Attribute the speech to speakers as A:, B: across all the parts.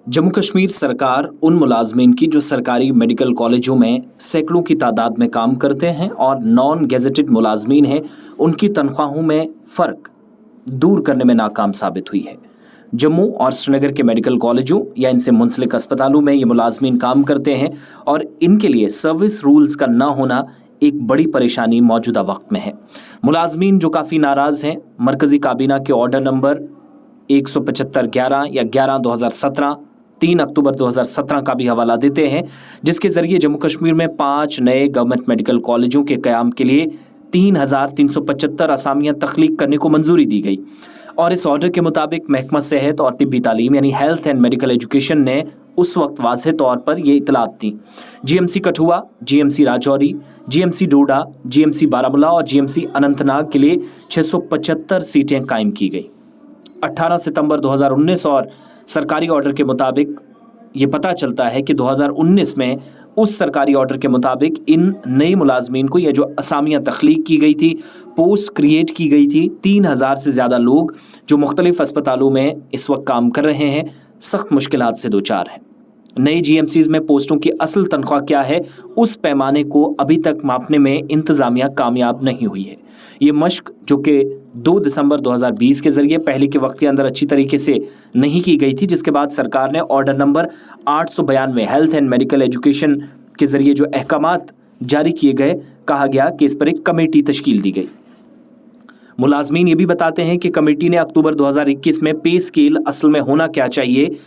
A: जम्मू कश्मीर सरकार उन मुलाजमीन की जो सरकारी मेडिकल कॉलेजों में सैकड़ों की तादाद में काम करते हैं और नॉन गेजेटेड मुलाजमीन हैं, उनकी तनख्वाहों में फ़र्क दूर करने में नाकाम साबित हुई है। जम्मू और श्रीनगर के मेडिकल कॉलेजों या इनसे मुंसलिक अस्पतालों में ये मुलाजमीन काम करते हैं और इनके लिए सर्विस रूल्स का ना होना एक बड़ी परेशानी मौजूदा वक्त में है। मुलाजमीन जो काफ़ी नाराज़ हैं, मरकज़ी काबीना के ऑर्डर नंबर 175/11 या 11/2017 3 अक्टूबर 2017 का भी हवाला देते हैं, जिसके जरिए जम्मू कश्मीर में 5 नए गवर्नमेंट मेडिकल कॉलेजों के क़याम के लिए 3,375 असामियां तख्लीक करने को मंजूरी दी गई। और इस ऑर्डर के मुताबिक महकमा सेहत और तिब्बी तालीम यानी हेल्थ एंड मेडिकल एजुकेशन ने उस वक्त वाज़ेह तौर पर ये इतलात दी। GMC Kathua, GMC Rajouri, GMC Doda, GMC Baramulla और जीएमसी अनंतनाग के लिए 675 सीटें कायम की गई। 18 सितंबर 2019 और सरकारी ऑर्डर के मुताबिक ये पता चलता है कि 2019 में उस सरकारी ऑर्डर के मुताबिक इन नई मुलाजमीन को ये जो असामियाँ तख्लीक की गई थी, पोस्ट क्रिएट की गई थी, 3,000 से ज़्यादा लोग जो मुख्तलिफ अस्पतालों में इस वक्त काम कर रहे हैं, सख्त मुश्किलात से दो चार हैं। नई जीएमसीज में पोस्टों की असल तनख्वाह क्या है, उस पैमाने को अभी तक मापने में इंतज़ामिया कामयाब नहीं हुई है। ये मश्क जो कि 2 दिसंबर 2020 के ज़रिए पहले के वक्त के अंदर अच्छी तरीके से नहीं की गई थी, जिसके बाद सरकार ने order number 892 health and medical education के ज़रिए जो अहकामात जारी किए गए, कहा गया कि इस पर एक कमेटी तश्कील दी गई। मुलाजमीन ये भी बताते हैं कि कमेटी ने अक्टूबर 2021 में पे स्केल असल में होना क्या चाहिए,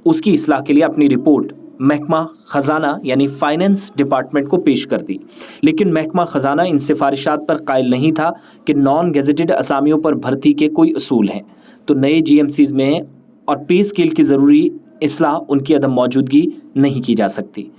A: उसकी इस्लाह के लिए अपनी रिपोर्ट महकमा ख़जाना यानी फाइनेंस डिपार्टमेंट को पेश कर दी, लेकिन महकमा ख़जाना इन सिफारिशात पर कायल नहीं था कि नॉन गेजेटेड असामियों पर भर्ती के कोई असूल हैं, तो नए जीएमसीज में और पे स्केल की ज़रूरी इस्लाह उनकी अदम मौजूदगी नहीं की जा सकती।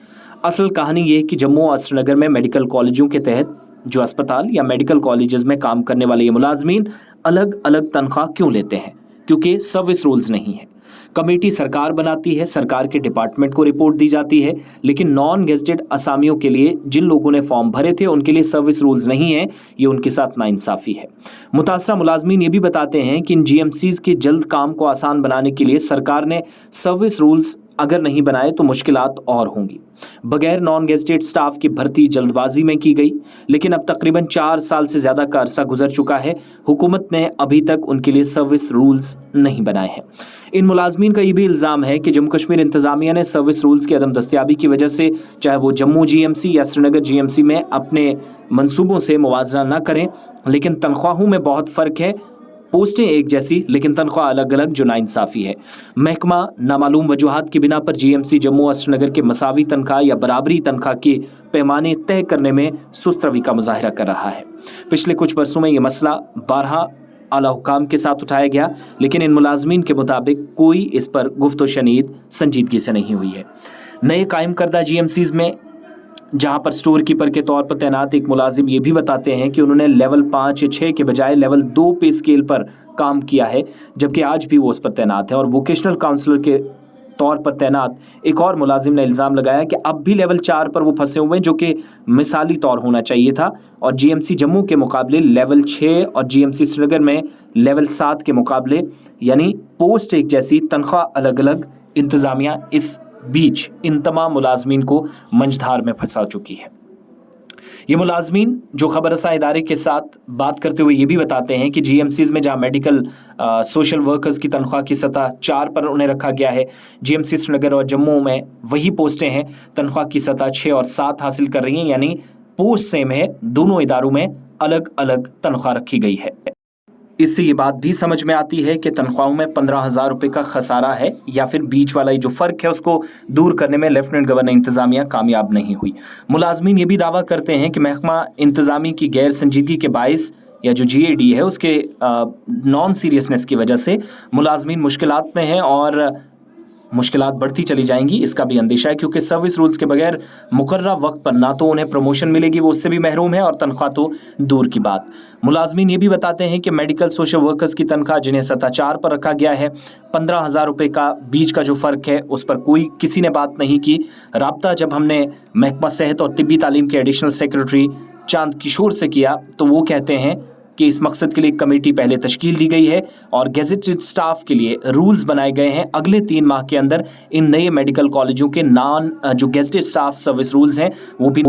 A: असल कहानी ये है कि जम्मू और श्रीनगर में मेडिकल कॉलेजों के तहत जो अस्पताल या मेडिकल कॉलेजेस में काम करने वाले ये मुलाजमीन अलग अलग तनख्वाह क्यों लेते हैं, क्योंकि सर्विस रूल्स नहीं है। कमेटी सरकार बनाती है, सरकार के डिपार्टमेंट को रिपोर्ट दी जाती है, लेकिन नॉन गेजेटेड असामियों के लिए जिन लोगों ने फॉर्म भरे थे उनके लिए सर्विस रूल्स नहीं है। ये उनके साथ नाइंसाफ़ी है। मुतासरा मुलाजमीन ये भी बताते हैं कि इन जीएमसीज के जल्द काम को आसान बनाने के लिए सरकार ने सर्विस रूल्स अगर नहीं बनाए तो मुश्किलात और होंगी। बगैर नॉन गेजेटेड स्टाफ की भर्ती जल्दबाजी में की गई, लेकिन अब तकरीबन 4 साल से ज़्यादा का अरसा गुजर चुका है, हुकूमत ने अभी तक उनके लिए सर्विस रूल्स नहीं बनाए हैं। इन मुलाजमीन का ये भी इल्ज़ाम है कि जम्मू कश्मीर इंतज़ामिया ने सर्विस रूल्स की अदम दस्तयाबी की वजह से, चाहे वो जम्मू जीएमसी या श्रीनगर जीएमसी में अपने मंसूबों से मुवाजना ना करें, लेकिन तनख्वाहों में बहुत फ़र्क है। पोस्टें एक जैसी लेकिन तनख्वाह अलग अलग, जो नाइंसाफ़ी है। महकमा नामालूम वजूहात की बिना पर जीएमसी जम्मू और श्रीनगर के मसावी तनख्वाह या बराबरी तनख्वाह के पैमाने तय करने में सुस्त रवि का मुजाहरा कर रहा है। पिछले कुछ बरसों में ये मसला 12 आला हुकाम के साथ उठाया गया, लेकिन इन मुलाजमीन के मुताबिक कोई इस पर गुफ्त शनीद संजीदगी से नहीं हुई है। नए कायम करदा जीएमसीज में जहां पर स्टोर कीपर के तौर पर तैनात एक मुलाजिम ये भी बताते हैं कि उन्होंने लेवल 5 या 6 के बजाय लेवल 2 पे स्केल पर काम किया है, जबकि आज भी वो उस पर तैनात है। और वोकेशनल काउंसलर के तौर पर तैनात एक और मुलाजिम ने इल्ज़ाम लगाया कि अब भी लेवल 4 पर वो फंसे हुए हैं, जो कि मिसाली तौर होना चाहिए था। और जीएमसी जम्मू के मुकाबले लेवल 6 और जीएमसी श्रीनगर में लेवल 7 के मुकाबले यानी पोस्ट एक जैसी, तनख्वाह अलग अलग, इंतज़ामिया इस बीच इन तमाम मुलाजमीन को मंझधार में फंसा चुकी है। ये मुलाजमीन जो खबर रसा इदारे के साथ बात करते हुए ये भी बताते हैं कि जीएमसीज में जहाँ मेडिकल सोशल वर्कर्स की तनख्वाह की सतह 4 पर उन्हें रखा गया है, जीएमसी श्रीनगर और जम्मू में वही पोस्टें हैं, तनख्वाह की सतह 6 और 7 हासिल कर रही हैं, यानी पोस्ट सेम है, दोनों इदारों में अलग अलग तनख्वाह रखी गई है। इससे ये बात भी समझ में आती है कि तनख्वाहों में 15,000 रुपये का खसारा है, या फिर बीच वाला जो फ़र्क है उसको दूर करने में लेफ्टिनेंट गवर्नर इंतज़ामिया कामयाब नहीं हुई। मुलाजमीन ये भी दावा करते हैं कि महकमा इंतज़ामी की गैर संजीदगी के बाइस या जो जीएडी है उसके नॉन सीरियसनेस की वजह से मुलाजमीन मुश्किलात में हैं और मुश्किलात बढ़ती चली जाएंगी, इसका भी अंदेशा है, क्योंकि सर्विस रूल्स के बगैर मुकर्ररा वक्त पर ना तो उन्हें प्रमोशन मिलेगी, वो उससे भी महरूम है, और तनख्वाह तो दूर की बात। मुलाजमीन ये भी बताते हैं कि मेडिकल सोशल वर्कर्स की तनख्वाह जिन्हें सतह 4 पर रखा गया है, 15,000 रुपये का बीच का जो फ़र्क है उस पर किसी ने बात नहीं की। राब्ता जब हमने महकमा सेहत और तिब्बी तालीम के एडिशनल सेक्रेटरी चांद किशोर से किया तो वो कहते हैं کہ اس مقصد کے لیے ایک کمیٹی پہلے تشکیل دی گئی ہے اور گیزٹڈ سٹاف کے لیے رولز بنائے گئے ہیں. اگلے 3 ماہ کے اندر ان نئے میڈیکل کالجوں کے جو گیزٹڈ سٹاف سروس رولز ہیں وہ بھی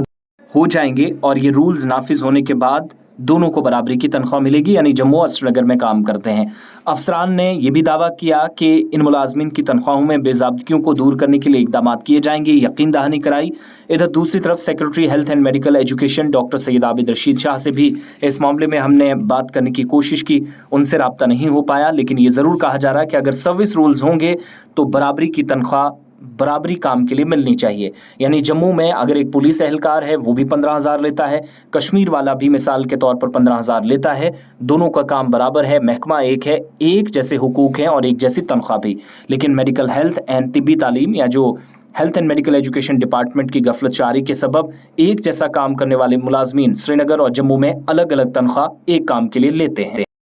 A: ہو جائیں گے اور یہ رولز نافذ ہونے کے بعد دونوں کو برابری کی تنخواہ ملے گی. یعنی جموں اور سری نگر میں کام کرتے ہیں. افسران نے یہ بھی دعویٰ کیا کہ ان ملازمین کی تنخواہوں میں بے ضابطگیوں کو دور کرنے کے لیے اقدامات کیے جائیں گے. یقین دہانی کرائی. ادھر دوسری طرف secretary health and medical education doctor Syed Abid Rashid Shah سے بھی اس معاملے میں ہم نے بات کرنے کی کوشش کی, ان سے رابطہ نہیں ہو پایا. لیکن یہ ضرور کہا جا رہا ہے کہ اگر سروس رولز ہوں گے تو برابری کی تنخواہ برابری کام کے لیے ملنی چاہیے. یعنی جموں میں اگر ایک پولیس اہلکار ہے وہ بھی 15,000 لیتا ہے, کشمیر والا بھی مثال کے طور پر 15,000 لیتا ہے. دونوں کا کام برابر ہے, محکمہ ایک ہے, ایک جیسے حقوق ہیں اور ایک جیسی تنخواہ بھی. لیکن میڈیکل ہیلتھ اینڈ طبی تعلیم یا جو health and medical education department کی غفلت شعاری کے سبب ایک جیسا کام کرنے والے ملازمین سری نگر اور جموں میں الگ الگ تنخواہ ایک کام کے لیے لیتے ہیں.